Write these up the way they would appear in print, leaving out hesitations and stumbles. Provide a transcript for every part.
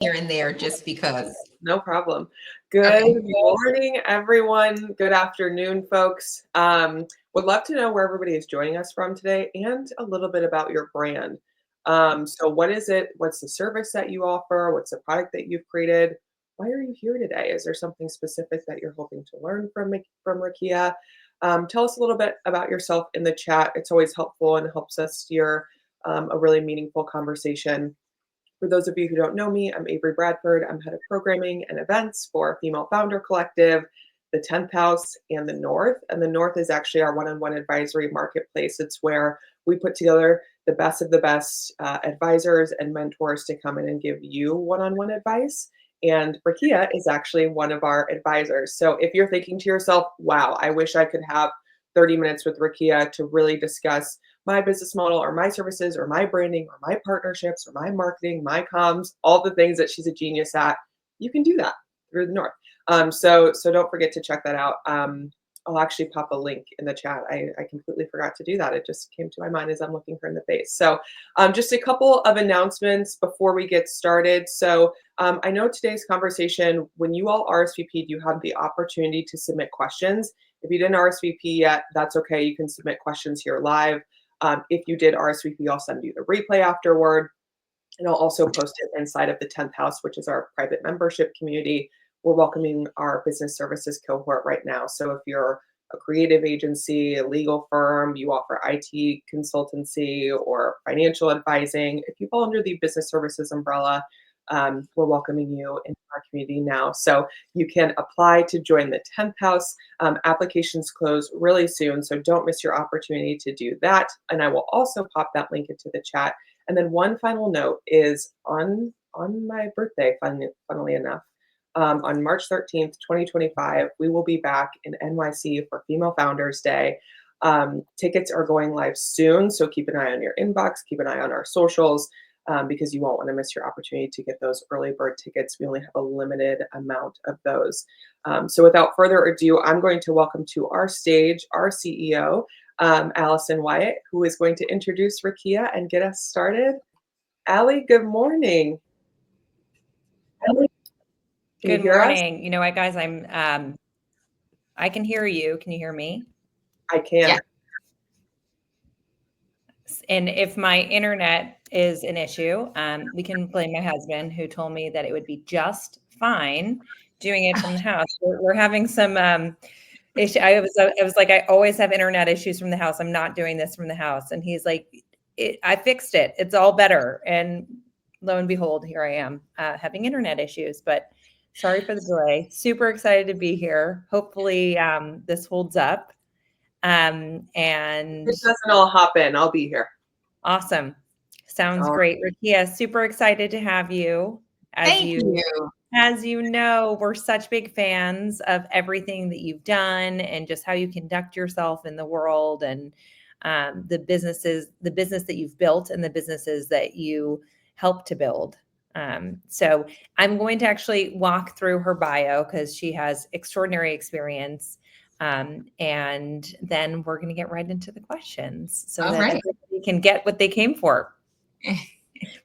here and there just because. No problem. Good morning, everyone. Good afternoon, folks. Would love to know where everybody is joining us from today and a little bit about your brand. So what is it? What's the service that you offer? What's the product that you've created? Why are you here today? Is there something specific that you're hoping to learn from Rakia? Tell us a little bit about yourself in the chat. It's always helpful and helps us steer a really meaningful conversation. For those of you who don't know me, I'm Avery Bradford. I'm head of programming and events for Female Founder Collective, the 10th House, and the North. And the North is actually our one-on-one advisory marketplace. It's where we put together the best of the best advisors and mentors to come in and give you one-on-one advice. And Rakia is actually one of our advisors. So if you're thinking to yourself, wow, I wish I could have 30 minutes with Rakia to really discuss my business model or my services or my branding or my partnerships or my marketing, my comms, all the things that she's a genius at, you can do that through the North. So don't forget to check that out. I'll actually pop a link in the chat. I completely forgot to do that. It just came to my mind as I'm looking her in the face. So just a couple of announcements before we get started. So I know today's conversation, when you all RSVP'd, you have the opportunity to submit questions. If you didn't RSVP yet, that's okay. You can submit questions here live. If you did RSVP, I'll send you the replay afterward. And I'll also post it inside of the 10th House, which is our private membership community. We're welcoming our business services cohort right now. So if you're a creative agency, a legal firm, you offer IT consultancy or financial advising, if you fall under the business services umbrella, we're welcoming you into our community now. So you can apply to join the 10th House. Applications close really soon, so don't miss your opportunity to do that. And I will also pop that link into the chat. And then one final note is on my birthday, funnily enough, on March 13th, 2025, we will be back in NYC for Female Founders Day. Tickets are going live soon, so keep an eye on your inbox, keep an eye on our socials. Because you won't want to miss your opportunity to get those early bird tickets. We only have a limited amount of those. So without further ado, I'm going to welcome to our stage our CEO, Allison Wyatt, who is going to introduce Rakia and get us started. Allie, good morning. Good morning. You know what, guys? I can hear you. Can you hear me? I can. Yeah. And if my internet is an issue, we can blame my husband, who told me that it would be just fine doing it from the house. We're having some issue. I was like, I always have internet issues from the house. I'm not doing this from the house. And he's like, I fixed it. It's all better. And lo and behold, here I am having internet issues. But sorry for the delay. Super excited to be here. Hopefully this holds up. And if it doesn't all hop in, I'll be here. Awesome. Sounds great. Rakia, super excited to have you. Thank you. As you know, we're such big fans of everything that you've done and just how you conduct yourself in the world and the business that you've built and the businesses that you help to build. So I'm going to actually walk through her bio because she has extraordinary experience. And then we're going to get right into the questions so that everybody can get what they came for.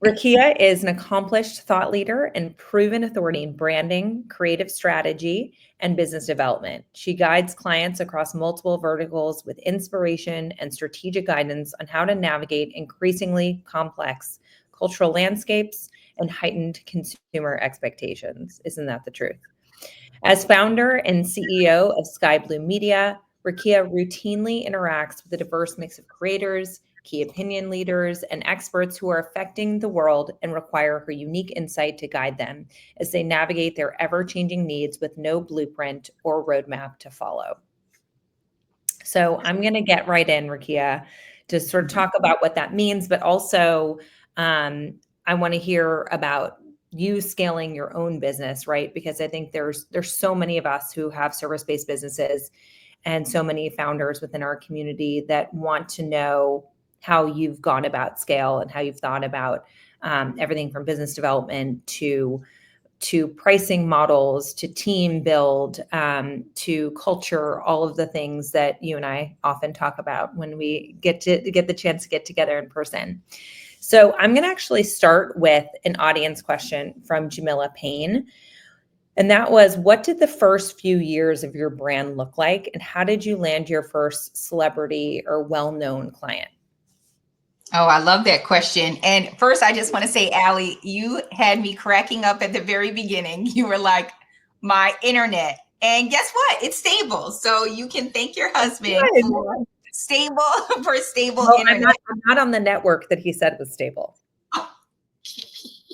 Rakia is an accomplished thought leader and proven authority in branding, creative strategy, and business development. She guides clients across multiple verticals with inspiration and strategic guidance on how to navigate increasingly complex cultural landscapes and heightened consumer expectations. Isn't that the truth? As founder and CEO of Skai Media, Rakia routinely interacts with a diverse mix of creators, key opinion leaders, and experts who are affecting the world and require her unique insight to guide them as they navigate their ever-changing needs with no blueprint or roadmap to follow. So I'm going to get right in, Rakia, to sort of talk about what that means, but also I want to hear about you scaling your own business, right? Because I think there's so many of us who have service-based businesses and so many founders within our community that want to know how you've gone about scale and how you've thought about everything from business development to pricing models, to team build, to culture, all of the things that you and I often talk about when we get the chance to get together in person. So I'm going to actually start with an audience question from Jamila Payne. And that was, what did the first few years of your brand look like? And how did you land your first celebrity or well-known client? Oh, I love that question. And first, I just want to say, Allie, you had me cracking up at the very beginning. You were like, my internet. And guess what? It's stable. So you can thank your husband for stable Well, internet. I'm not on the network that he said was stable.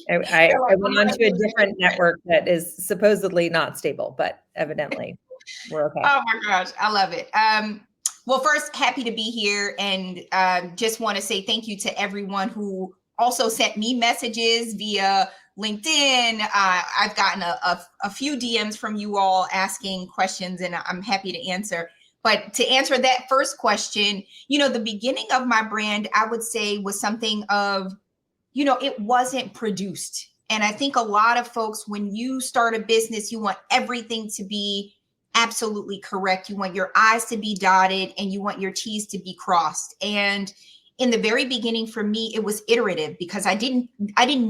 I went on to a different network that is supposedly not stable, but evidently we're okay. Oh my gosh, I love it. Well, first, happy to be here, and just want to say thank you to everyone who also sent me messages via LinkedIn. I've gotten a few DMs from you all asking questions, and I'm happy to answer. But to answer that first question, the beginning of my brand, I would say, was something of, it wasn't produced. And I think a lot of folks, when you start a business, you want everything to be absolutely correct. You want your I's to be dotted and you want your T's to be crossed. And in the very beginning, for me, it was iterative because I didn't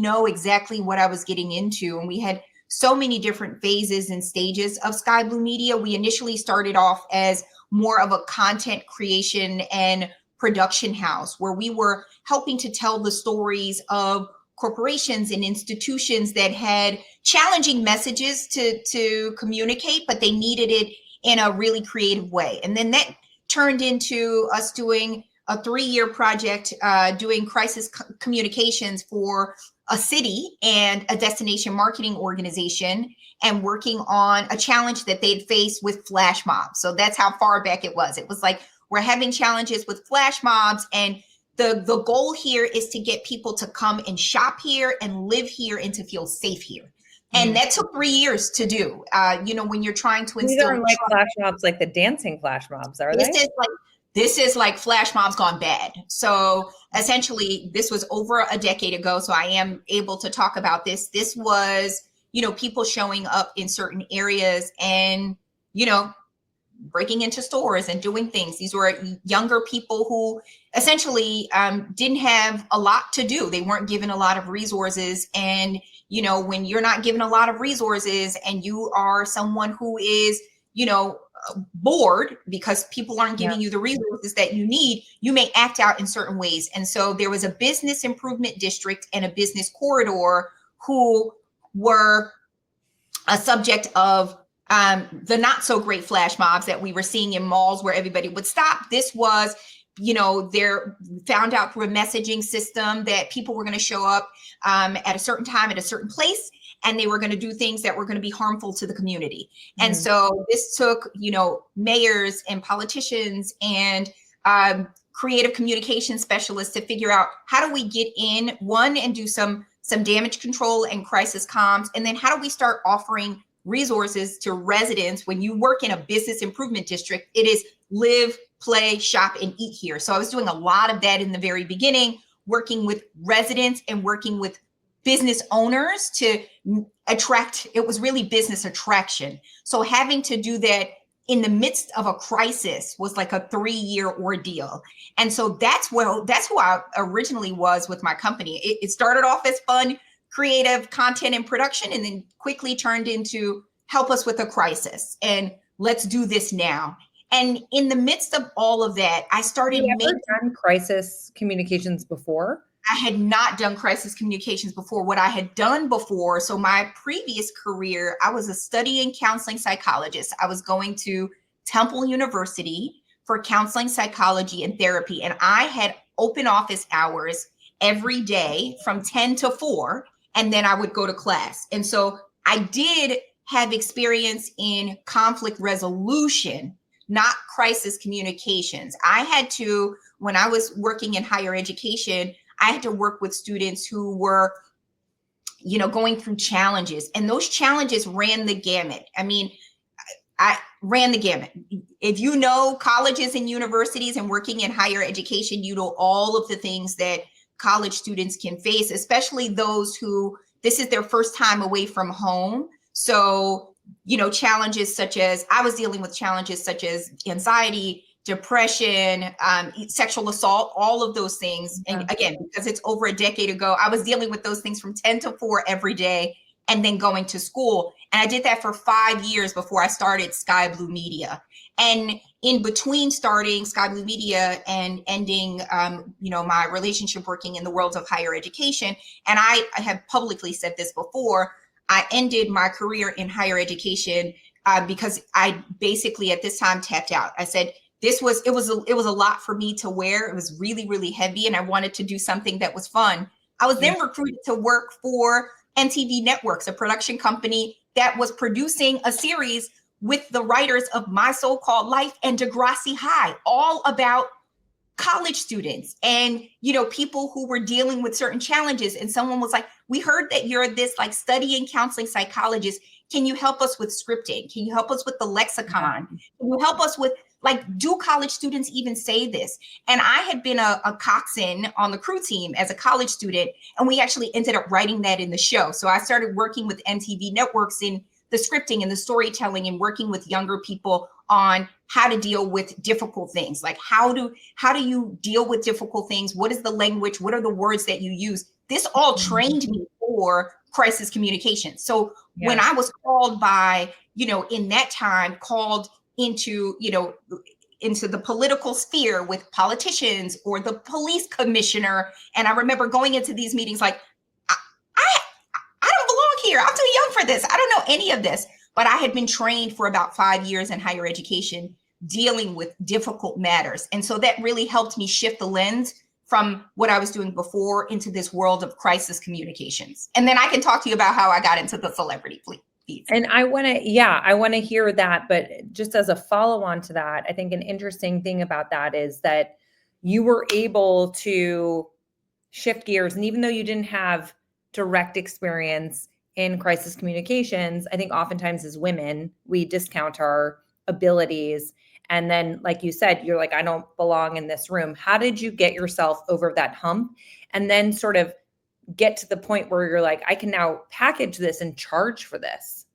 know exactly what I was getting into. And we had so many different phases and stages of Sky Blue Media. We initially started off as more of a content creation and production house where we were helping to tell the stories of corporations and institutions that had challenging messages to communicate, but they needed it in a really creative way. And then that turned into us doing a 3-year project, doing crisis communications for a city and a destination marketing organization, and working on a challenge that they'd faced with flash mobs. So that's how far back it was. It was like, we're having challenges with flash mobs, and the goal here is to get people to come and shop here and live here and to feel safe here. And that took 3 years to do. When you're trying to instill— These aren't like flash mobs, like the dancing flash mobs, are they? This is like flash mobs gone bad. So essentially, this was over a decade ago. So I am able to talk about this. This was, people showing up in certain areas and, breaking into stores and doing things. These were younger people who essentially didn't have a lot to do. They weren't given a lot of resources. And, when you're not given a lot of resources and you are someone who is, bored because people aren't giving you the resources that you need, you may act out in certain ways. And so there was a business improvement district and a business corridor who were a subject of the not so great flash mobs that we were seeing in malls where everybody would stop. This was, they're found out through a messaging system that people were going to show up at a certain time at a certain place, and they were going to do things that were going to be harmful to the community. And so this took, mayors and politicians and creative communication specialists to figure out, how do we get in, one, and do some damage control and crisis comms, and then how do we start offering resources to residents? When you work in a business improvement district, it is live, play, shop, and eat here. So I was doing a lot of that in the very beginning, working with residents and working with business owners to attract. It was really business attraction. So having to do that in the midst of a crisis was like a 3-year ordeal. And so that's who I originally was with my company. It started off as fun, creative content and production, and then quickly turned into help us with a crisis and let's do this now. And in the midst of all of that, I started done crisis communications before? I had not done crisis communications before. What I had done before, so my previous career, I was a studying counseling psychologist. I was going to Temple University for counseling, psychology, and therapy. And I had open office hours every day from 10 to 4. And then I would go to class. And so I did have experience in conflict resolution, not crisis communications. I had to, when I was working in higher education, I had to work with students who were, going through challenges. And those challenges ran the gamut. I mean, I ran the gamut. If you know colleges and universities and working in higher education, you know all of the things that college students can face, especially those who this is their first time away from home. So, challenges such as, I was dealing with challenges such as anxiety, depression, sexual assault, all of those things. And again, because it's over a decade ago, I was dealing with those things from 10 to 4 every day and then going to school. And I did that for 5 years before I started Sky Blue Media. And in between starting Sky Blue Media and ending, my relationship working in the world of higher education, and I have publicly said this before, I ended my career in higher education because I basically at this time tapped out. I said, it was a lot for me to wear. It was really, really heavy, and I wanted to do something that was fun. I was then recruited to work for MTV Networks, a production company that was producing a series with the writers of My So-Called Life and Degrassi High, all about college students and, people who were dealing with certain challenges. And someone was like, we heard that you're this like study and counseling psychologist. Can you help us with scripting? Can you help us with the lexicon? Can you help us with do college students even say this? And I had been a coxswain on the crew team as a college student, and we actually ended up writing that in the show. So I started working with MTV Networks in the scripting and the storytelling and working with younger people on how to deal with difficult things. Like how do you deal with difficult things? What is the language? What are the words that you use? This all trained me for crisis communication. So when I was called by, in that time, called into the political sphere with politicians or the police commissioner. And I remember going into these meetings like, I don't belong here. I'm too young for this. I don't know any of this. But I had been trained for about 5 years in higher education dealing with difficult matters. And so that really helped me shift the lens from what I was doing before into this world of crisis communications. And then I can talk to you about how I got into the celebrity piece. And I want to hear that. But just as a follow on to that, I think an interesting thing about that is that you were able to shift gears. And even though you didn't have direct experience in crisis communications, I think oftentimes as women, we discount our abilities. And then, like you said, you're like, I don't belong in this room. How did you get yourself over that hump and then sort of get to the point where you're like, I can now package this and charge for this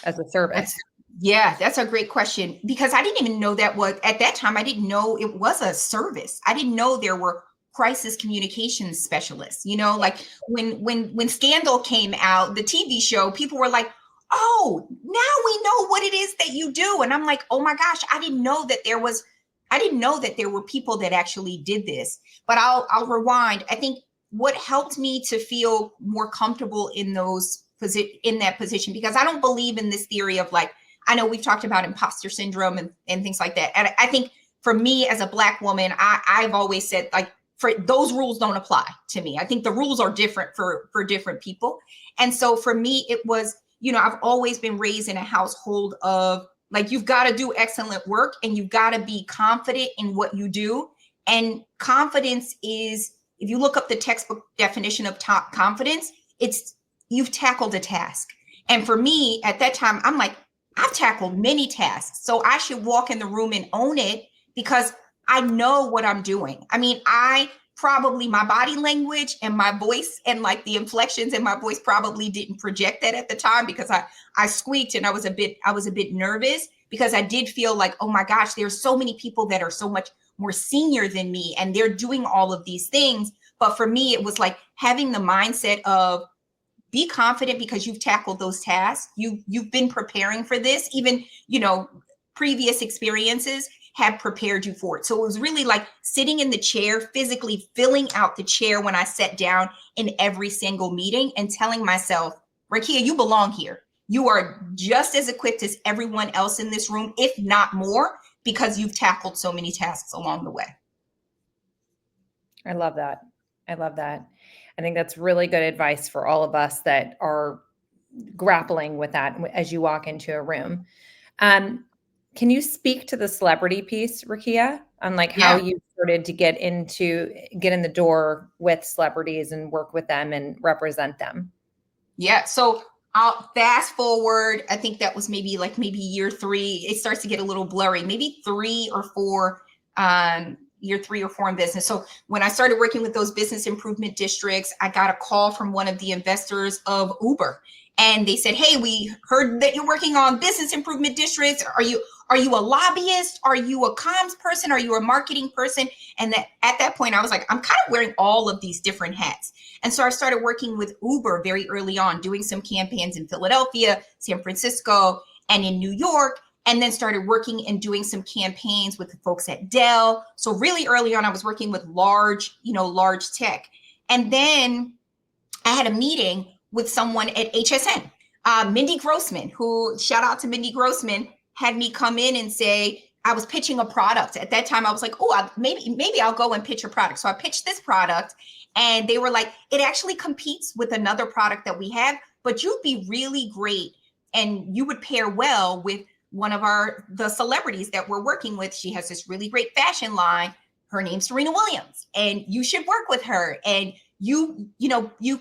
as a service? That's a great question, because I didn't even know that was, at that time, I didn't know it was a service. I didn't know there were crisis communications specialists. Like when Scandal came out, the TV show, people were like, oh, now we know what it is that you do. And I'm like, oh my gosh, I didn't know that there were people that actually did this. But I'll rewind. I think what helped me to feel more comfortable in that position, because I don't believe in this theory of like, I know we've talked about imposter syndrome and things like that. And I think for me as a Black woman, I've always said like, for those rules don't apply to me. I think the rules are different for different people. And so for me, it was, I've always been raised in a household of like, you've got to do excellent work and you've got to be confident in what you do. And confidence is, if you look up the textbook definition of top confidence, it's you've tackled a task. And for me at that time, I'm like, I've tackled many tasks. So I should walk in the room and own it because I know what I'm doing. I mean, my body language and my voice and like the inflections in my voice probably didn't project that at the time, because I squeaked and I was a bit nervous, because I did feel like, oh my gosh, there's so many people that are so much more senior than me and they're doing all of these things. But for me, it was like having the mindset of be confident because you've tackled those tasks. You've been preparing for this, even, previous experiences have prepared you for it. So it was really like sitting in the chair, physically filling out the chair when I sat down in every single meeting and telling myself, Rakia, you belong here. You are just as equipped as everyone else in this room, if not more, because you've tackled so many tasks along the way. I love that. I think that's really good advice for all of us that are grappling with that as you walk into a room. Can you speak to the celebrity piece, Rakia, on like how you started to get in the door with celebrities and work with them and represent them? Yeah. So I'll fast forward. I think that was maybe year 3. It starts to get a little blurry, maybe 3 or 4, year 3 or 4 in business. So when I started working with those business improvement districts, I got a call from one of the investors of Uber. and they said, hey, we heard that you're working on business improvement districts. Are you a lobbyist? Are you a comms person? Are you a marketing person? And that at that point, I was like, I'm kind of wearing all of these different hats. And so I started working with Uber very early on, doing some campaigns in Philadelphia, San Francisco, and in New York, and then started working and doing some campaigns with the folks at Dell. So really early on, I was working with large tech. And then I had a meeting with someone at HSN, Mindy Grossman, who, shout out to Mindy Grossman, had me come in and say, I was pitching a product. At that time, I was like, oh, maybe I'll go and pitch a product. So I pitched this product, and they were like, it actually competes with another product that we have, but you'd be really great, and you would pair well with one of the celebrities that we're working with. She has this really great fashion line. Her name's Serena Williams, and you should work with her. And you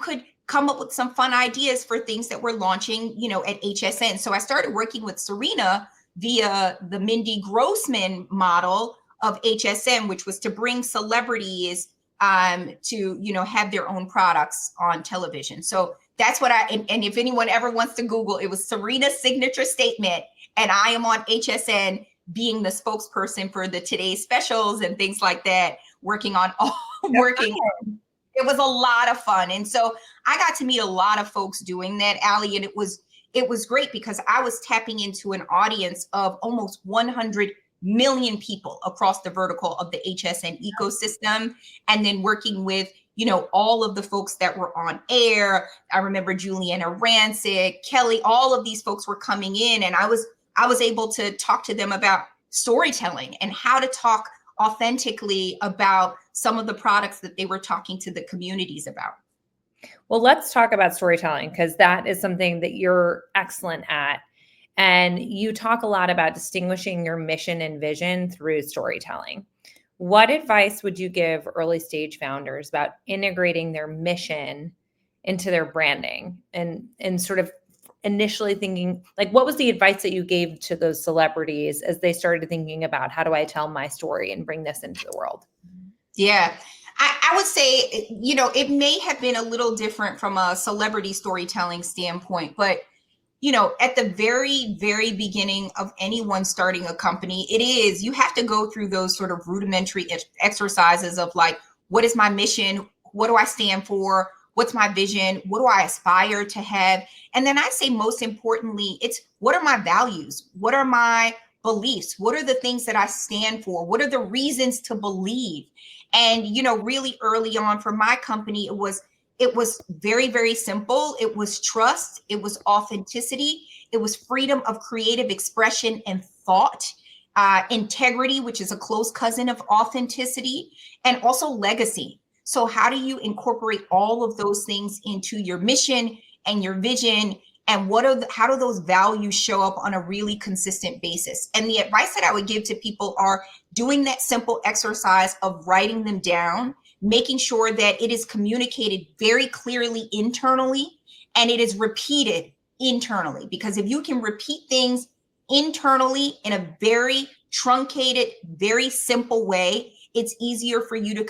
could come up with some fun ideas for things that we're launching, at HSN. So I started working with Serena via the Mindy Grossman model of HSN, which was to bring celebrities to, have their own products on television. So that's what and if anyone ever wants to Google, it was Serena's signature statement. And I am on HSN being the spokesperson for the Today's Specials and things like that, working. It was a lot of fun. And so I got to meet a lot of folks doing that, Allie, and it was great because I was tapping into an audience of almost 100 million people across the vertical of the HSN ecosystem, and then working with, all of the folks that were on air. I remember Juliana Rancic, Kelly, all of these folks were coming in, and I was able to talk to them about storytelling and how to talk authentically about some of the products that they were talking to the communities about. Well, let's talk about storytelling, because that is something that you're excellent at. And you talk a lot about distinguishing your mission and vision through storytelling. What advice would you give early stage founders about integrating their mission into their branding and sort of initially thinking, like, what was the advice that you gave to those celebrities as they started thinking about, how do I tell my story and bring this into the world? Yeah, I would say, it may have been a little different from a celebrity storytelling standpoint, but, at the very, very beginning of anyone starting a company, you have to go through those sort of rudimentary exercises of like, what is my mission? What do I stand for? What's my vision? What do I aspire to have? And then I say, most importantly, it's what are my values? What are my beliefs? What are the things that I stand for? What are the reasons to believe? And, really early on for my company, it was very, very simple. It was trust. It was authenticity. It was freedom of creative expression and thought, integrity, which is a close cousin of authenticity, and also legacy. So how do you incorporate all of those things into your mission and your vision? And how do those values show up on a really consistent basis? And the advice that I would give to people are doing that simple exercise of writing them down, making sure that it is communicated very clearly internally and it is repeated internally. Because if you can repeat things internally in a very truncated, very simple way, it's easier for you to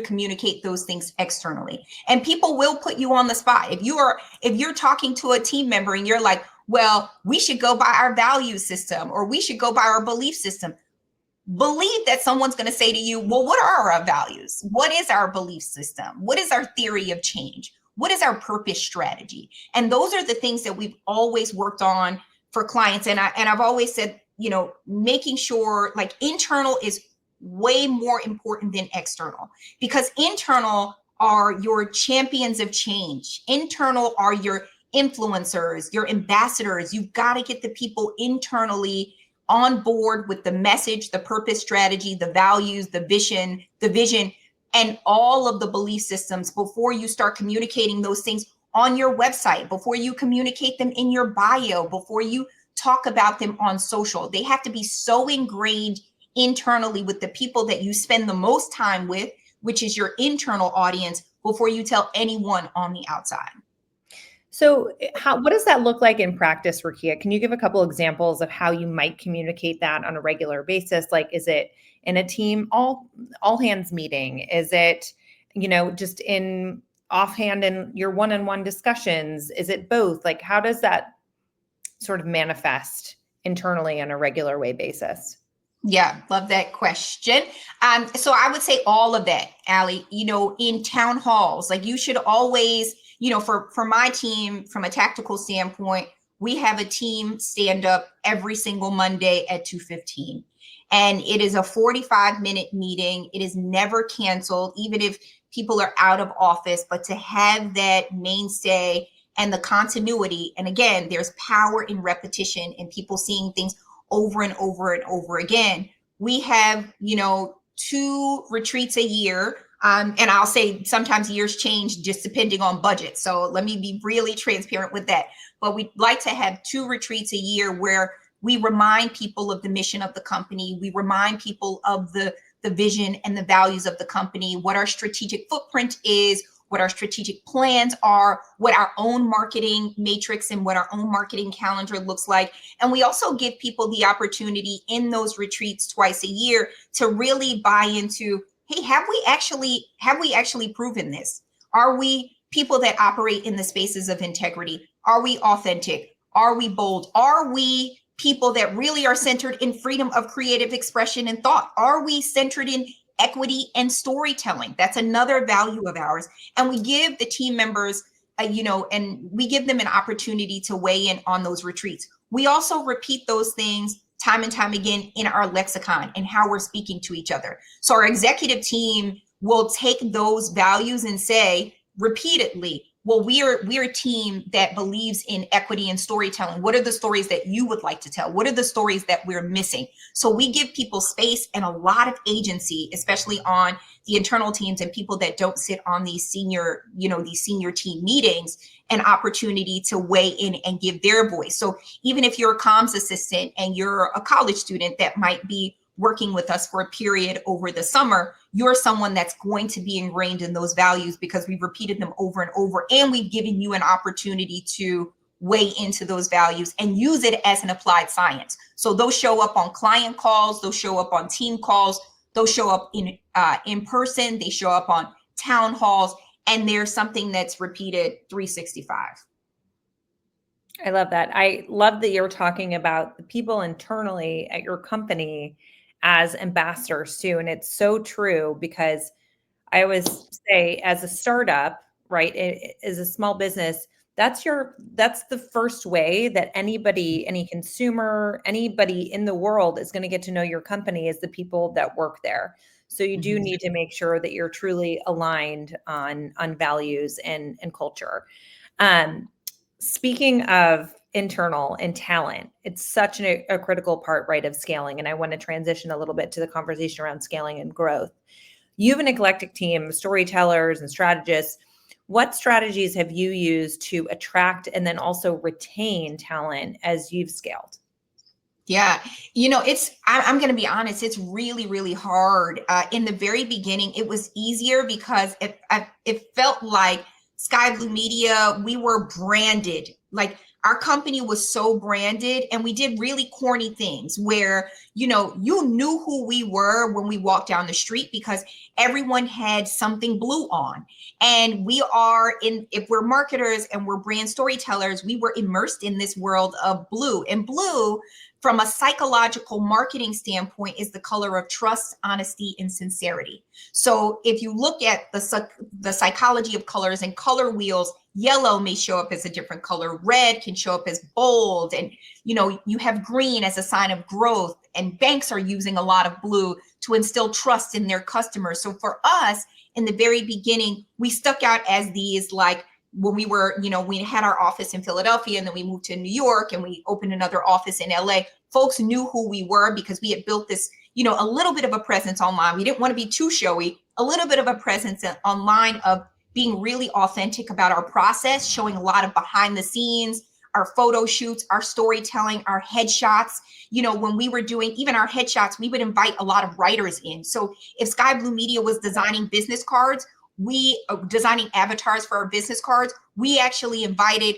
communicate those things externally. And people will put you on the spot. If you're talking to a team member and you're like, well, we should go by our value system, or we should go by our belief system, believe that someone's going to say to you, well, what are our values? What is our belief system? What is our theory of change? What is our purpose strategy? And those are the things that we've always worked on for clients. And I've always said, making sure like internal is way more important than external, because internal are your champions of change. Internal are your influencers, your ambassadors. You've got to get the people internally on board with the message, the purpose strategy, the values, the vision, and all of the belief systems before you start communicating those things on your website, before you communicate them in your bio, before you talk about them on social. They have to be so ingrained internally with the people that you spend the most time with, which is your internal audience, before you tell anyone on the outside. So what does that look like in practice, Rakia? Can you give a couple examples of how you might communicate that on a regular basis? Like, is it in a team, all hands meeting? Is it, just in offhand in your one-on-one discussions? Is it both? Like, how does that sort of manifest internally on a regular way basis? Yeah, love that question. So I would say all of that, Allie, in town halls, like you should always, for my team, from a tactical standpoint, we have a team stand up every single Monday at 2:15. And it is a 45-minute meeting. It is never canceled, even if people are out of office, but to have that mainstay and the continuity. And again, there's power in repetition and people seeing things over and over and over again. We have, 2 retreats a year. And I'll say sometimes years change just depending on budget. So let me be really transparent with that. But we'd like to have 2 retreats a year where we remind people of the mission of the company. We remind people of the vision and the values of the company, what our strategic footprint is, what our strategic plans are, what our own marketing matrix and what our own marketing calendar looks like. And we also give people the opportunity in those retreats twice a year to really buy into, hey, have we actually proven this? Are we people that operate in the spaces of integrity? Are we authentic? Are we bold? Are we people that really are centered in freedom of creative expression and thought? Are we centered in equity and storytelling? That's another value of ours. And we give the team members, and we give them an opportunity to weigh in on those retreats. We also repeat those things time and time again in our lexicon and how we're speaking to each other. So our executive team will take those values and say repeatedly, well, we're a team that believes in equity and storytelling. What are the stories that you would like to tell? What are the stories that we're missing? So we give people space and a lot of agency, especially on the internal teams and people that don't sit on these senior team meetings, an opportunity to weigh in and give their voice. So even if you're a comms assistant and you're a college student that might be working with us for a period over the summer, you're someone that's going to be ingrained in those values because we've repeated them over and over, and we've given you an opportunity to weigh into those values and use it as an applied science. So those show up on client calls, those show up on team calls, those show up in person, they show up on town halls, and there's something that's repeated 365. I love that. I love that you're talking about the people internally at your company as ambassadors too. And it's so true because I always say as a startup, right, as a small business, that's the first way that anybody, any consumer, anybody in the world is going to get to know your company is the people that work there. So you do need to make sure that you're truly aligned on values and culture. Speaking of internal and talent, it's such a critical part, right, of scaling. And I want to transition a little bit to the conversation around scaling and growth. You have an eclectic team of storytellers and strategists. What strategies have you used to attract and then also retain talent as you've scaled? Yeah, I'm going to be honest, it's really, really hard. In the very beginning, it was easier because it felt like Skai Blue Media, we were branded. Like our company was so branded and we did really corny things where, you knew who we were when we walked down the street because everyone had something blue on. And if we're marketers and we're brand storytellers, we were immersed in this world of blue. And blue, from a psychological marketing standpoint, is the color of trust, honesty, and sincerity. So if you look at the psychology of colors and color wheels, yellow may show up as a different color. Red can show up as bold. And, you have green as a sign of growth. And banks are using a lot of blue to instill trust in their customers. So for us, in the very beginning, we stuck out as these, like, when we were, we had our office in Philadelphia and then we moved to New York and we opened another office in LA. Folks knew who we were because we had built this, a little bit of a presence online. We didn't want to be too showy, a little bit of a presence online of being really authentic about our process, showing a lot of behind the scenes, our photo shoots, our storytelling, our headshots. When we were doing even our headshots, we would invite a lot of writers in. So if Skai Blue Media was designing business cards, designing avatars for our business cards, we actually invited,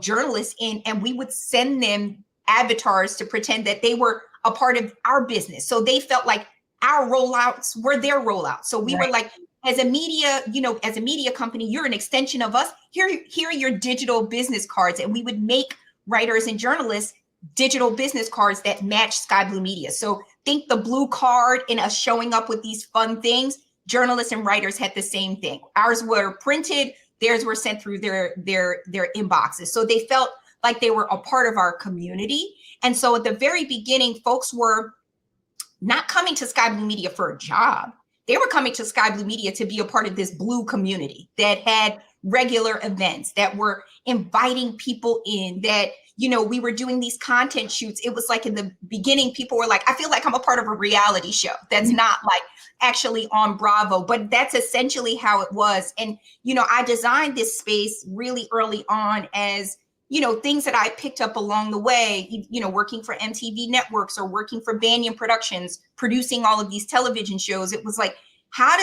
journalists in, and we would send them avatars to pretend that they were a part of our business. So they felt like our rollouts were their rollouts. So we were like, as a media, as a media company, you're an extension of us. Here are your digital business cards. And we would make writers and journalists digital business cards that match Sky Blue Media. So think the blue card and us showing up with these fun things. Journalists and writers had the same thing. Ours were printed, theirs were sent through their inboxes. So they felt like they were a part of our community. And so at the very beginning, folks were not coming to Sky Blue Media for a job. They were coming to Sky Blue Media to be a part of this blue community that had regular events, that were inviting people in, that, we were doing these content shoots. It was like in the beginning, people were like, I feel like I'm a part of a reality show that's not like actually on Bravo, but that's essentially how it was. And, I designed this space really early on as, things that I picked up along the way, working for MTV Networks or working for Banyan Productions, producing all of these television shows. It was like, how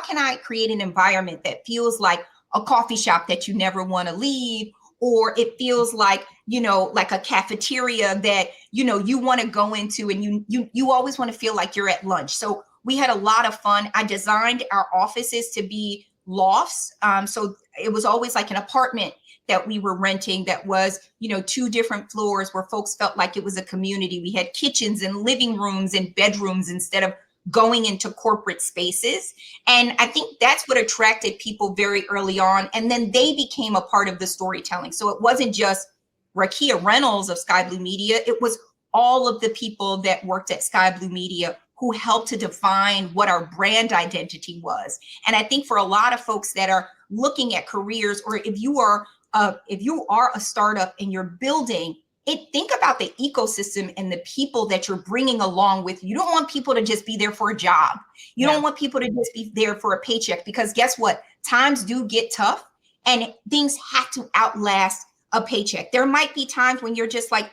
can I create an environment that feels like a coffee shop that you never want to leave, or it feels like, like a cafeteria that, you want to go into, and you always want to feel like you're at lunch. So we had a lot of fun. I designed our offices to be lofts. So it was always like an apartment that we were renting that was, 2 different floors where folks felt like it was a community. We had kitchens and living rooms and bedrooms instead of going into corporate spaces. And I think that's what attracted people very early on. And then they became a part of the storytelling. So it wasn't just Rakia Reynolds of Sky Blue Media. It was all of the people that worked at Sky Blue Media who helped to define what our brand identity was. And I think for a lot of folks that are looking at careers, or if you are a startup and you're building it, think about the ecosystem and the people that you're bringing along with you. You don't want people to just be there for a job. You don't want people to just be there for a paycheck, because guess what? Times do get tough and things have to outlast a paycheck. There might be times when you're just like,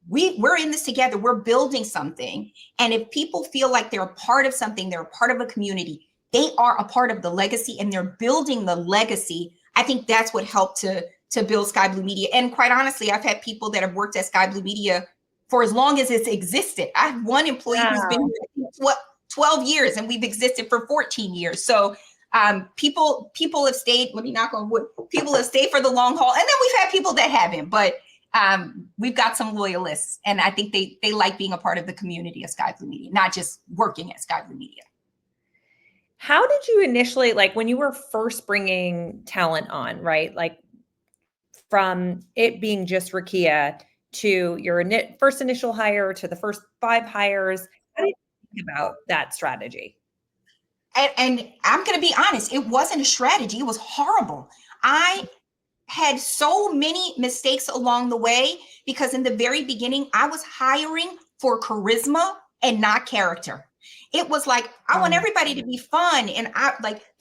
we're in this together. We're building something. And if people feel like they're a part of something, they're a part of a community, they are a part of the legacy and they're building the legacy. I think that's what helped to build Sky Blue Media. And quite honestly, I've had people that have worked at Sky Blue Media for as long as it's existed. I have one employee who's been here 12 years and we've existed for 14 years. So people have stayed, let me knock on wood, people have stayed for the long haul. And then we've had people that haven't, but we've got some loyalists. And I think they like being a part of the community of Sky Blue Media, not just working at Sky Blue Media. How did you initially, like when you were first bringing talent on, right? Like from it being just Rakia to your first initial hire to the first 5 hires, how did you think about that strategy? And I'm going to be honest, it wasn't a strategy. It was horrible. I had so many mistakes along the way because in the very beginning, I was hiring for charisma and not character. It was like, I want everybody to be fun. And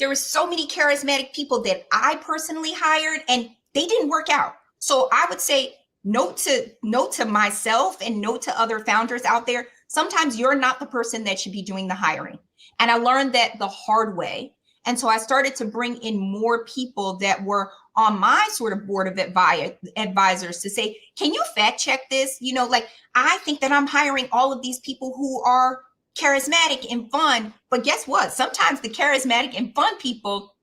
there were so many charismatic people that I personally hired and they didn't work out. So I would say note to myself and note to other founders out there. Sometimes you're not the person that should be doing the hiring. And I learned that the hard way. And so I started to bring in more people that were on my sort of board of advisors to say, can you fact check this? I think that I'm hiring all of these people who are charismatic and fun, but guess what? Sometimes the charismatic and fun people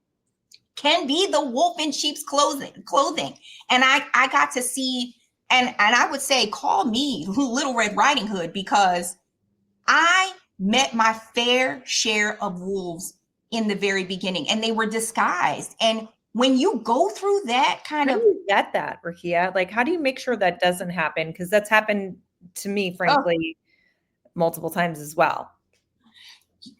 can be the wolf in sheep's clothing. And I got to see, and I would say, call me Little Red Riding Hood, because I met my fair share of wolves in the very beginning, and they were disguised. And when you go through that kind how of— do you get that, Rakia? Like, how do you make sure that doesn't happen? Because that's happened to me, frankly, multiple times as well.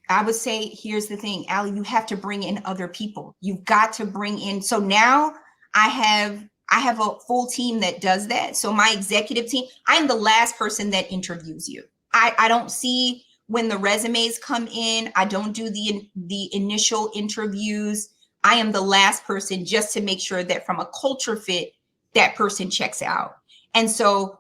I would say, here's the thing, Allie, you have to bring in other people. You've got to bring in. So now I have a full team that does that. So my executive team, I'm the last person that interviews you. I don't see when the resumes come in. I don't do the initial interviews. I am the last person just to make sure that from a culture fit, that person checks out. And so,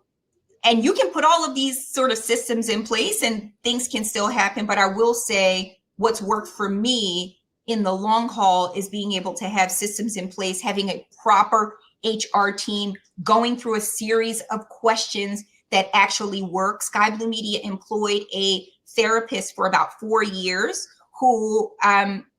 and you can put all of these sort of systems in place and things can still happen. But I will say what's worked for me in the long haul is being able to have systems in place, having a proper HR team, going through a series of questions that actually work. Sky Blue Media employed a therapist for about 4 years who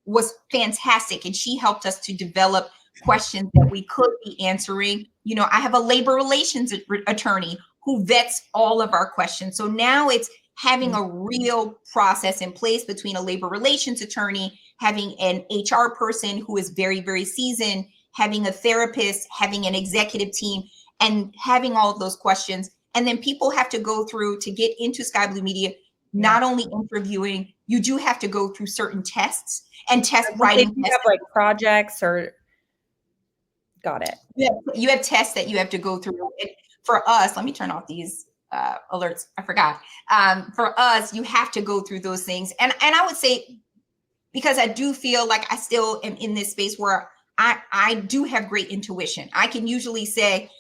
was fantastic. And she helped us to develop questions that we could be answering. You know, I have a labor relations attorney who vets all of our questions. So now it's having a real process in place between a labor relations attorney, having an HR person who is very, very seasoned, having a therapist, having an executive team, and having all of those questions. And then people have to go through to get into Sky Blue Media, not only interviewing, you do have to go through certain tests and test writing. You have like projects or got it. You have tests that you have to go through. And for us, let me turn off these alerts. I forgot. For us, you have to go through those things. And I would say, because I do feel like I still am in this space where I do have great intuition. I can usually say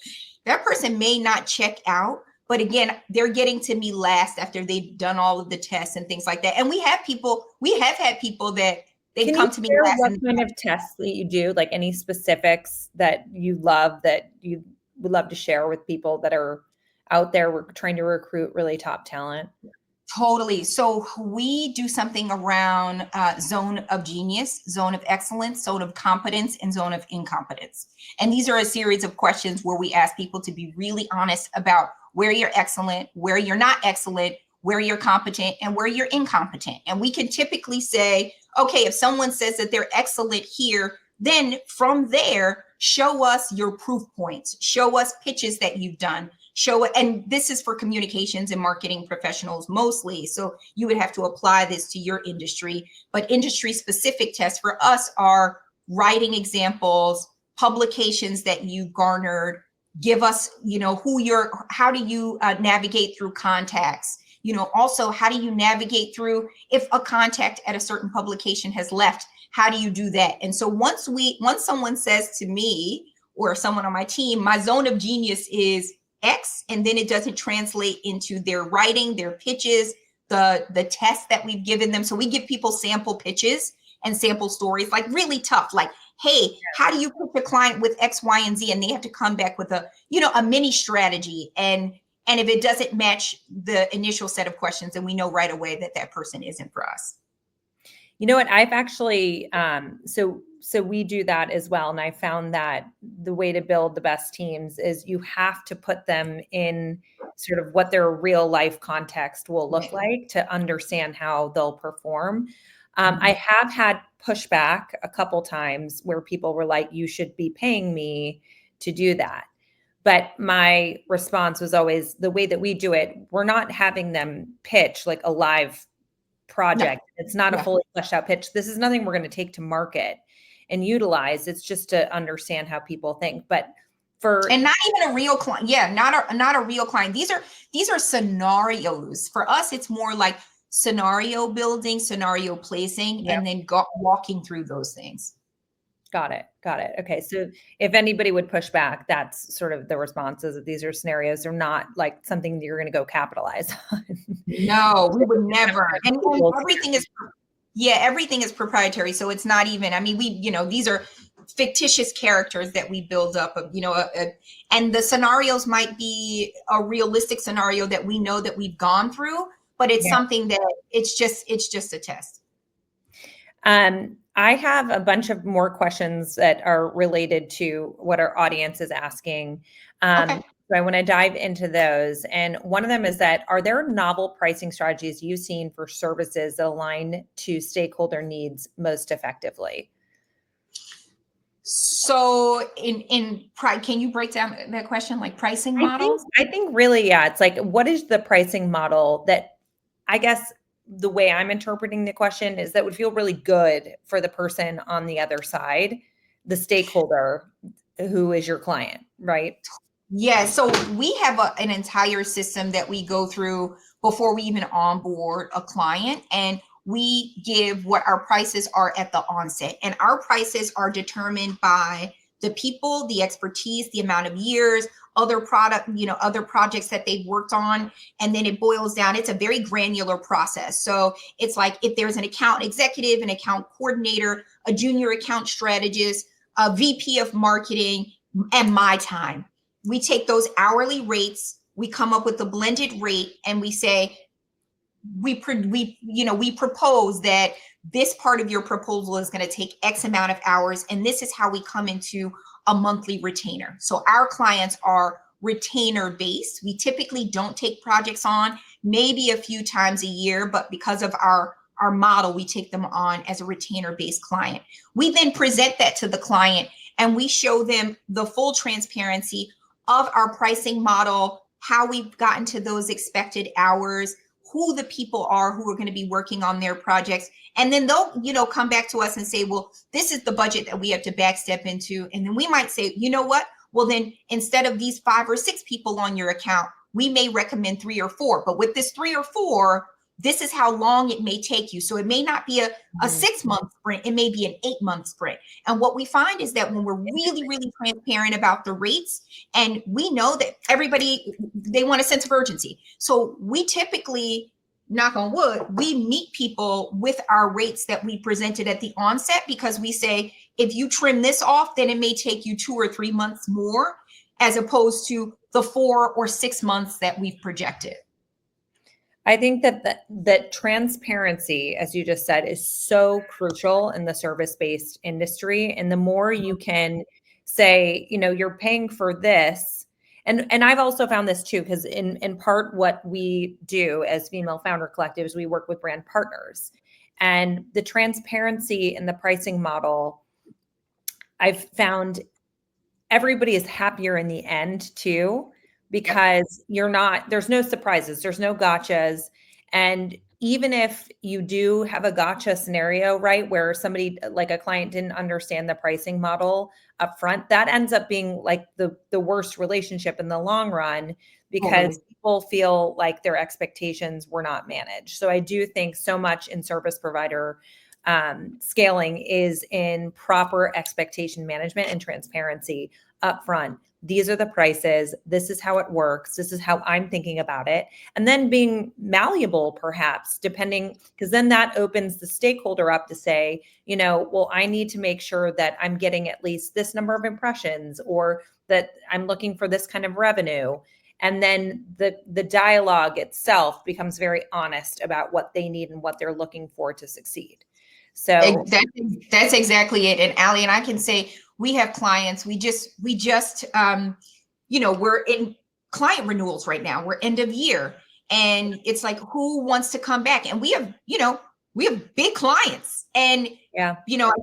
that person may not check out, but again, they're getting to me last after they've done all of the tests and things like that. And we have had people that they've come to me last. What kind of tests that you do, like any specifics that you love that you would love to share with people that are out there trying to recruit really top talent? Totally. So we do something around zone of genius, zone of excellence, zone of competence, and zone of incompetence. And these are a series of questions where we ask people to be really honest about where you're excellent, where you're not excellent, where you're competent, and where you're incompetent. And we can typically say, okay, if someone says that they're excellent here, then from there, show us your proof points, show us pitches that you've done. And this is for communications and marketing professionals mostly. So you would have to apply this to your industry, but industry specific tests for us are writing examples, publications that you garnered, give us, how do you navigate through contacts? Also, how do you navigate through if a contact at a certain publication has left, how do you do that? And so once someone says to me or someone on my team, my zone of genius is X, and then it doesn't translate into their writing, their pitches, the tests that we've given them. So we give people sample pitches and sample stories, like really tough, like, hey, how do you pitch a client with X, Y, and Z? And they have to come back with a mini strategy. And if it doesn't match the initial set of questions, then we know right away that person isn't for us. You know what? I've actually, so we do that as well. And I found that the way to build the best teams is you have to put them in sort of what their real life context will look like to understand how they'll perform. I have had pushback a couple times where people were like, you should be paying me to do that. But my response was always, the way that we do it, we're not having them pitch like a live project. No. It's not a fully fleshed out pitch. This is nothing we're going to take to market and utilize. It's just to understand how people think. But and not even a real client. Yeah, not a real client. These are scenarios. For us, it's more like scenario building, scenario placing, and then walking through those things. Got it. Okay. So if anybody would push back, that's sort of the responses that these are scenarios. They're not like something that you're going to go capitalize on. No, we would never. And everything is proprietary. So it's not even, these are fictitious characters that we build up of, and the scenarios might be a realistic scenario that we know that we've gone through, but it's something that it's just a test. I have a bunch of more questions that are related to what our audience is asking. So I want to dive into those. And one of them is that, are there novel pricing strategies you've seen for services that align to stakeholder needs most effectively? So can you break down that question, like pricing models? I think really, it's like, what is the pricing model that, I guess the way I'm interpreting the question is, that would feel really good for the person on the other side, the stakeholder who is your client, right? Yeah. So we have an entire system that we go through before we even onboard a client, and we give what our prices are at the onset. And our prices are determined by the people, the expertise, the amount of years, other projects that they've worked on. And then it boils down, it's a very granular process. So it's like, if there's an account executive, an account coordinator, a junior account strategist, a VP of marketing, and my time, we take those hourly rates, we come up with a blended rate, and we say, we propose that this part of your proposal is going to take X amount of hours, and this is how we come into a monthly retainer. So our clients are retainer based. We typically don't take projects on, maybe a few times a year, but because of our model, we take them on as a retainer based client. We then present that to the client and we show them the full transparency of our pricing model, how we've gotten to those expected hours, who the people are who are going to be working on their projects. And then they'll, come back to us and say, well, this is the budget that we have to backstep into. And then we might say, you know what? Well, then instead of these 5 or 6 people on your account, we may recommend 3 or 4. But with this 3 or 4, this is how long it may take you. So it may not be a 6-month sprint. It may be an 8-month sprint. And what we find is that when we're really, really transparent about the rates, and we know that everybody, they want a sense of urgency. So we typically, knock on wood, we meet people with our rates that we presented at the onset, because we say, if you trim this off, then it may take you 2 or 3 months more, as opposed to the 4 or 6 months that we've projected. I think that transparency, as you just said, is so crucial in the service-based industry. And the more you can say, you're paying for this, and I've also found this too, because in part what we do as Female Founder Collective is we work with brand partners, and the transparency in the pricing model, I've found everybody is happier in the end too, because there's no surprises, there's no gotchas. And even if you do have a gotcha scenario, right, where somebody like a client didn't understand the pricing model up front, that ends up being like the worst relationship in the long run, because people feel like their expectations were not managed. So I do think so much in service provider scaling is in proper expectation management and transparency upfront. These are the prices. This is how it works. This is how I'm thinking about it. And then being malleable, perhaps, depending, because then that opens the stakeholder up to say, well, I need to make sure that I'm getting at least this number of impressions, or that I'm looking for this kind of revenue. And then the dialogue itself becomes very honest about what they need and what they're looking for to succeed. So that's exactly it. And Allie and I can say, we have clients, we just, we're in client renewals right now. We're end of year, and it's like, who wants to come back? And we have big clients. And, I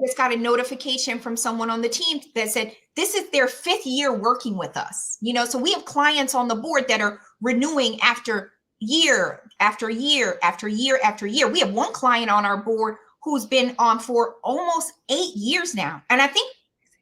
just got a notification from someone on the team that said, this is their 5th year working with us. So we have clients on the board that are renewing after year, after year, after year, after year. We have one client on our board who's been on for almost 8 years now. And I think,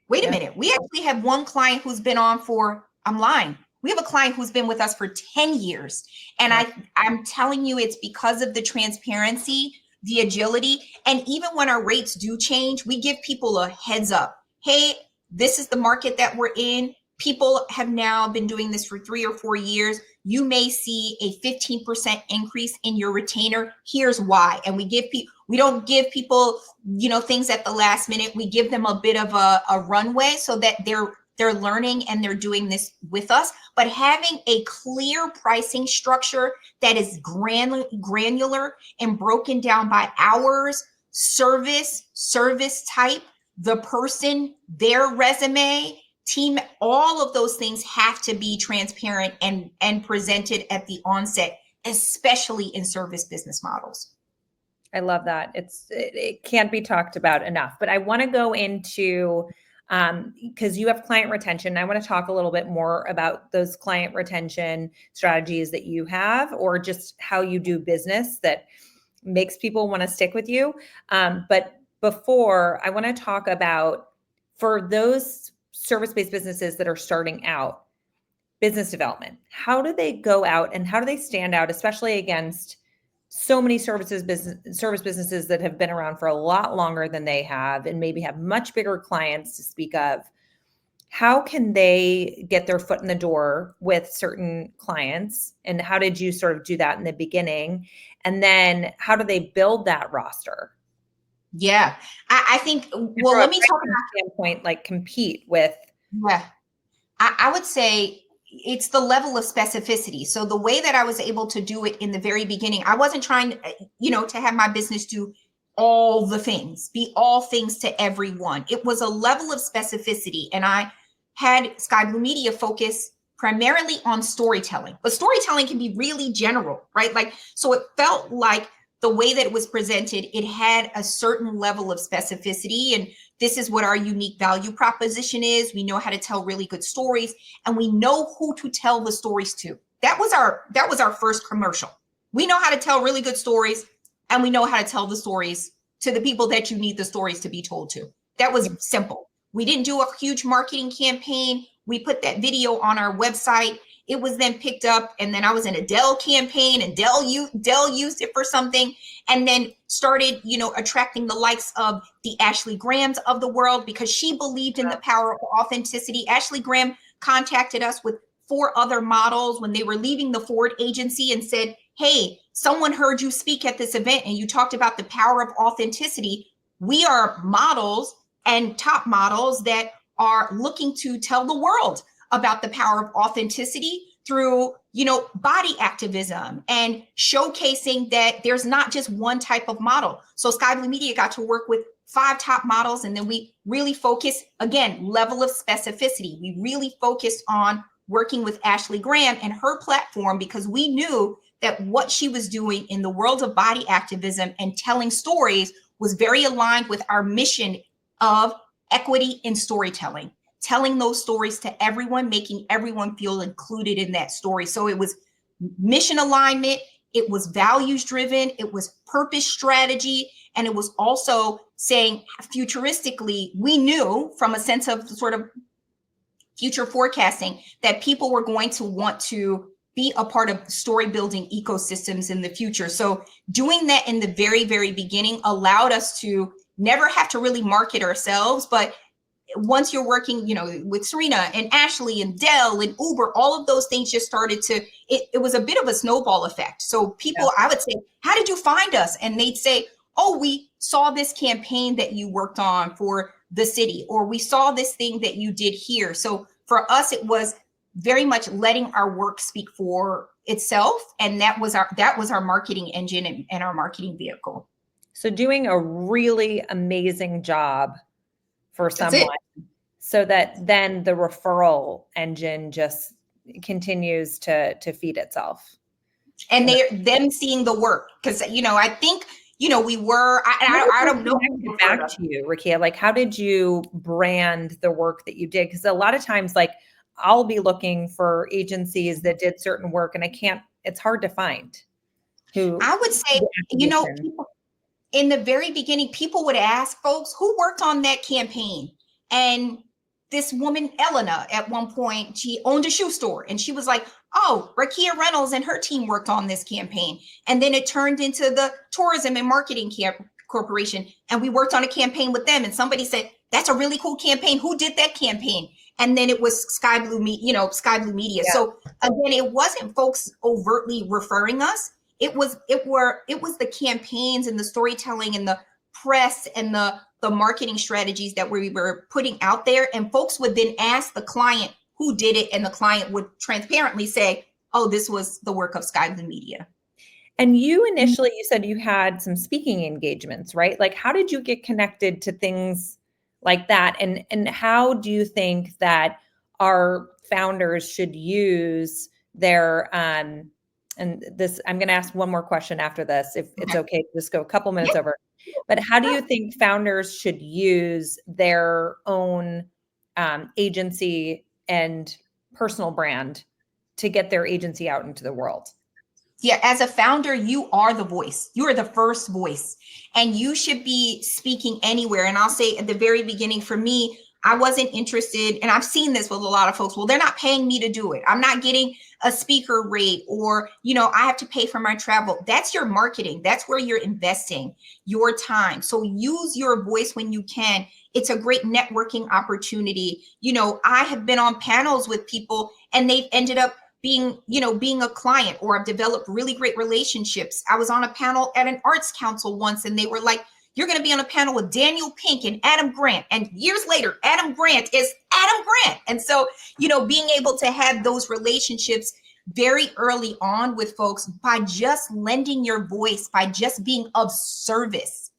wait a minute, we actually have one client who's been on for, I'm lying. We have a client who's been with us for 10 years. And I'm telling you, it's because of the transparency, the agility. And even when our rates do change, we give people a heads up. Hey, this is the market that we're in. People have now been doing this for 3 or 4 years. You may see a 15% increase in your retainer. Here's why. And we don't give people, things at the last minute. We give them a bit of a runway so that they're learning and they're doing this with us. But having a clear pricing structure that is granular and broken down by hours, service type, the person, their resume, team, all of those things have to be transparent and presented at the onset, especially in service business models. I love that. It can't be talked about enough. But I want to go into, because you have client retention, I want to talk a little bit more about those client retention strategies that you have, or just how you do business that makes people want to stick with you. But before, I want to talk about, for those service-based businesses that are starting out, business development. How do they go out and how do they stand out, especially against so many service businesses that have been around for a lot longer than they have, and maybe have much bigger clients to speak of? How can they get their foot in the door with certain clients? And how did you sort of do that in the beginning? And then how do they build that roster? Yeah, I think, well, let me talk about standpoint, like compete with. Yeah, I would say it's the level of specificity. So the way that I was able to do it in the very beginning, I wasn't trying, to have my business do all the things, be all things to everyone. It was a level of specificity. And I had Sky Blue Media focus primarily on storytelling, but storytelling can be really general, right? Like, so it felt like the way that it was presented, it had a certain level of specificity. And this is what our unique value proposition is. We know how to tell really good stories, and we know who to tell the stories to. That was our first commercial. We know how to tell really good stories, and we know how to tell the stories to the people that you need the stories to be told to. That was simple. We didn't do a huge marketing campaign. We put that video on our website. It was then picked up, and then I was in a Dell campaign, and Dell used it for something, and then started, attracting the likes of the Ashley Grahams of the world, because she believed in the power of authenticity. Ashley Graham contacted us with 4 other models when they were leaving the Ford agency and said, hey, someone heard you speak at this event and you talked about the power of authenticity. We are models and top models that are looking to tell the world about the power of authenticity through, body activism and showcasing that there's not just one type of model. So Sky Blue Media got to work with 5 top models. And then we really focused, again, level of specificity. We really focused on working with Ashley Graham and her platform, because we knew that what she was doing in the world of body activism and telling stories was very aligned with our mission of equity in storytelling, telling those stories to everyone, making everyone feel included in that story. So it was mission alignment, it was values driven, it was purpose strategy, and it was also saying futuristically, we knew from a sense of sort of future forecasting that people were going to want to be a part of story building ecosystems in the future. So doing that in the very, very beginning allowed us to never have to really market ourselves. But once you're working, with Serena and Ashley and Dell and Uber, all of those things just started to, it was a bit of a snowball effect. So people, I would say, how did you find us? And they'd say, oh, we saw this campaign that you worked on for the city, or we saw this thing that you did here. So for us, it was very much letting our work speak for itself. And that was our marketing engine and our marketing vehicle. So doing a really amazing job for someone so that then the referral engine just continues to feed itself. And them seeing the work. Because, I think, we were, I don't know. Back to you, Rakia, like, how did you brand the work that you did? Because a lot of times, like, I'll be looking for agencies that did certain work and it's hard to find who. I would say, people, in the very beginning, people would ask folks who worked on that campaign. And this woman, Elena, at one point, she owned a shoe store, and she was like, oh, Rakia Reynolds and her team worked on this campaign. And then it turned into the Tourism and Marketing Corporation. And we worked on a campaign with them. And somebody said, that's a really cool campaign. Who did that campaign? And then it was Sky Blue Media. Yeah. So again, it wasn't folks overtly referring us. It was the campaigns and the storytelling and the press and the marketing strategies that we were putting out there. And folks would then ask the client who did it, and the client would transparently say, oh, this was the work of Sky Blue Media. And you initially, you said you had some speaking engagements, right? Like, how did you get connected to things like that? And how do you think that our founders should use their, and this, I'm going to ask one more question after this, if it's okay, just go a couple minutes over. But how do you think founders should use their own agency and personal brand to get their agency out into the world? Yeah, as a founder, you are the voice. You are the first voice, and you should be speaking anywhere. And I'll say at the very beginning, for me, I wasn't interested, and I've seen this with a lot of folks. Well, they're not paying me to do it. I'm not getting a speaker rate, or, I have to pay for my travel. That's your marketing. That's where you're investing your time. So use your voice when you can. It's a great networking opportunity. I have been on panels with people, and they've ended up being a client, or I've developed really great relationships. I was on a panel at an arts council once, and they were like, you're going to be on a panel with Daniel Pink and Adam Grant. And years later, Adam Grant is Adam Grant. And so, being able to have those relationships very early on with folks by just lending your voice, by just being of service,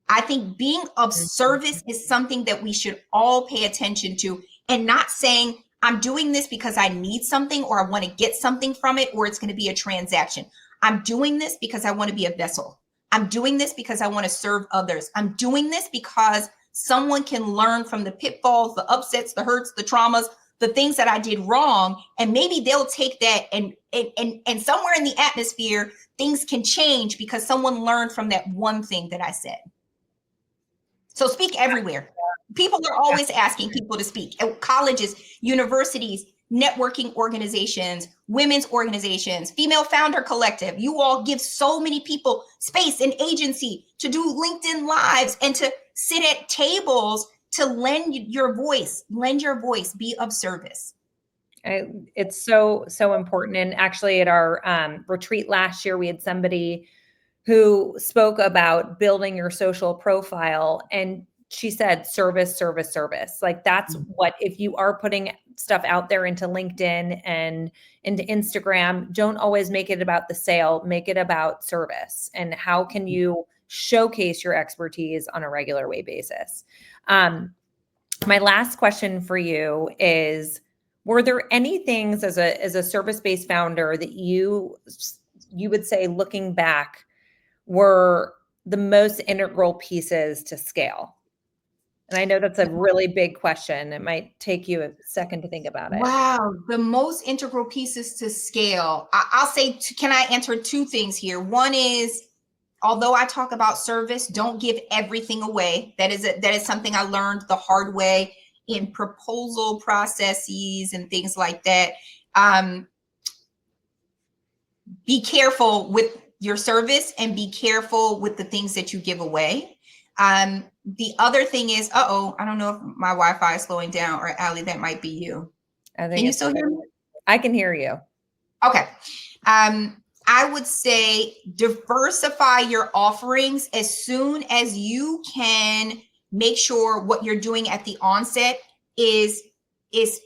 I think being of service is something that we should all pay attention to, and not saying, I'm doing this because I need something or I want to get something from it, or it's going to be a transaction. I'm doing this because I want to be a vessel. I'm doing this because I want to serve others. I'm doing this because someone can learn from the pitfalls, the upsets, the hurts, the traumas, the things that I did wrong. And maybe they'll take that and somewhere in the atmosphere, things can change because someone learned from that one thing that I said. So speak everywhere. People are always asking people to speak at colleges, universities, networking organizations, women's organizations, female founder collective. You all give so many people space and agency to do LinkedIn lives and to sit at tables to lend your voice, be of service. It's so important. And actually at our retreat last year, we had somebody who spoke about building your social profile, and she said service. Like that's what, if you are putting stuff out there into LinkedIn and into Instagram, don't always make it about the sale, make it about service. And how can you showcase your expertise on a regular way basis? My last question for you is, were there any things as a service-based founder that you would say, looking back, were the most integral pieces to scale? And I know that's a really big question. It might take you a second to think about it. Wow. The most integral pieces to scale. I'll say, can I answer two things here? One is, although I talk about service, don't give everything away. That is something I learned the hard way in proposal processes and things like that. Be careful with your service and be careful with the things that you give away. The other thing is, I don't know if my Wi-Fi is slowing down, or Allie, that might be you. Can you still hear me? I can hear you. Okay. I would say diversify your offerings as soon as you can. Make sure what you're doing at the onset is as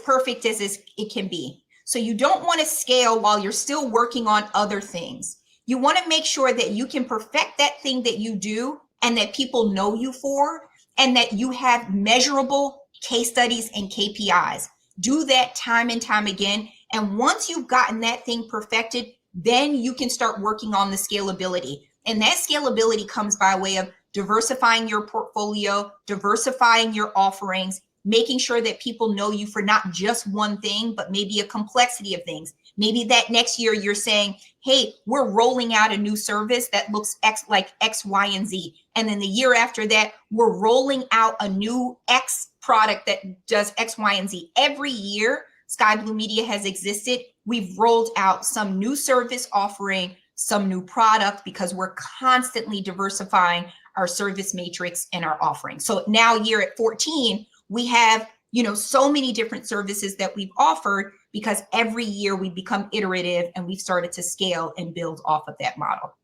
perfect as it can be. So you don't want to scale while you're still working on other things. You want to make sure that you can perfect that thing that you do and that people know you for, and that you have measurable case studies and KPIs. Do that time and time again. And once you've gotten that thing perfected, then you can start working on the scalability. And that scalability comes by way of diversifying your portfolio, diversifying your offerings, making sure that people know you for not just one thing, but maybe a complexity of things. Maybe that next year you're saying, hey, we're rolling out a new service that looks like X, Y, and Z. And then the year after that, we're rolling out a new X product that does X, Y, and Z. Every year Skai Blue Media has existed, we've rolled out some new service offering, some new product, because we're constantly diversifying our service matrix and our offering. So now, year at 14, we have, so many different services that we've offered, because every year we become iterative and we've started to scale and build off of that model.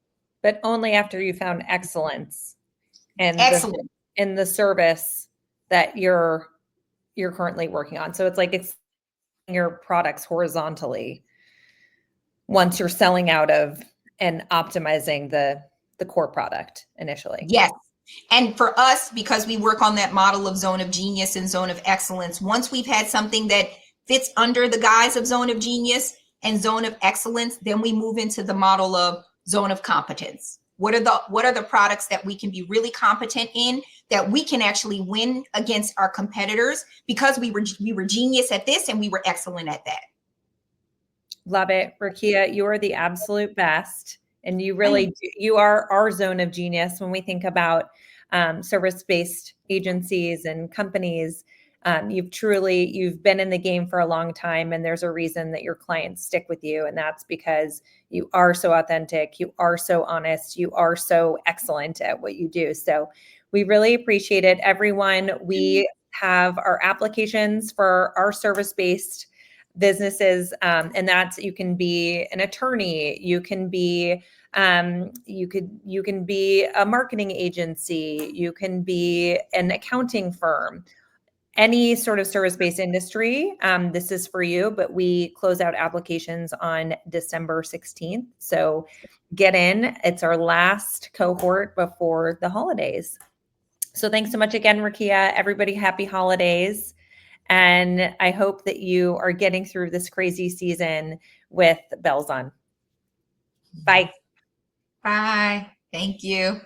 But only after you found excellence and in the service that you're currently working on. So it's like it's your products horizontally once you're selling out of and optimizing the core product initially. Yes. And for us, because we work on that model of zone of genius and zone of excellence, once we've had something that fits under the guise of zone of genius and zone of excellence, then we move into the model of zone of competence. What are the products that we can be really competent in, that we can actually win against our competitors because we were genius at this and we were excellent at that. Love it. Rakia, you are the absolute best. And you really, you are our zone of genius when we think about service-based agencies and companies. You've been in the game for a long time, and there's a reason that your clients stick with you. And that's because you are so authentic, you are so honest, you are so excellent at what you do. So we really appreciate it. Everyone, we have our applications for our service-based businesses, and that's, you can be an attorney, you can be you can be a marketing agency, you can be an accounting firm. any sort of service-based industry, this is for you, but we close out applications on December 16th. So get in. It's our last cohort before the holidays. So thanks so much again, Rakia. Everybody, happy holidays. And I hope that you are getting through this crazy season with bells on. Bye. Bye. Thank you.